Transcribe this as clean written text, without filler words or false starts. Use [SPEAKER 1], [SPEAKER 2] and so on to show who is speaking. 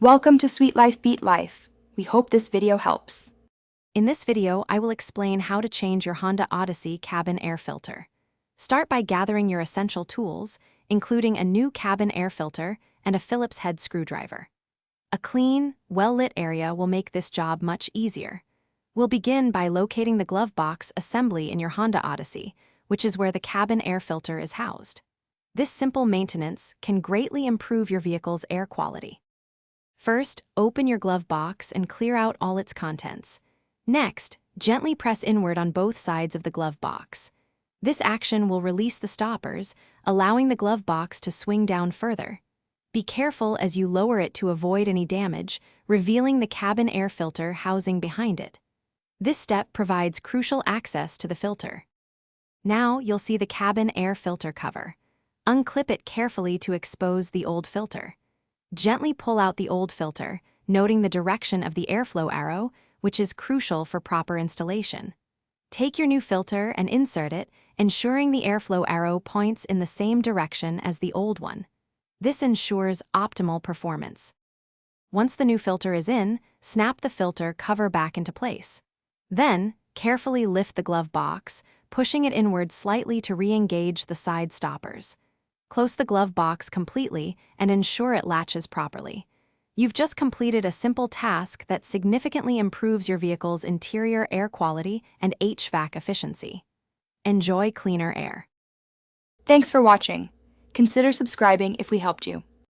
[SPEAKER 1] Welcome to Sweet Life Beat Life. We hope this video helps.
[SPEAKER 2] In this video, I will explain how to change your Honda Odyssey cabin air filter. Start by gathering your essential tools, including a new cabin air filter and a Phillips head screwdriver. A clean, well-lit area will make this job much easier. We'll begin by locating the glove box assembly in your Honda Odyssey, which is where the cabin air filter is housed. This simple maintenance can greatly improve your vehicle's air quality. First, open your glove box and clear out all its contents. Next, gently press inward on both sides of the glove box. This action will release the stoppers, allowing the glove box to swing down further. Be careful as you lower it to avoid any damage, revealing the cabin air filter housing behind it. This step provides crucial access to the filter. Now you'll see the cabin air filter cover. Unclip it carefully to expose the old filter. Gently pull out the old filter, noting the direction of the airflow arrow, which is crucial for proper installation. Take your new filter and insert it, ensuring the airflow arrow points in the same direction as the old one. This ensures optimal performance. Once the new filter is in, snap the filter cover back into place. Then, carefully lift the glove box, pushing it inward slightly to re-engage the side stoppers. Close the glove box completely and ensure it latches properly. You've just completed a simple task that significantly improves your vehicle's interior air quality and HVAC efficiency. Enjoy cleaner air.
[SPEAKER 1] Thanks for watching. Consider subscribing if we helped you.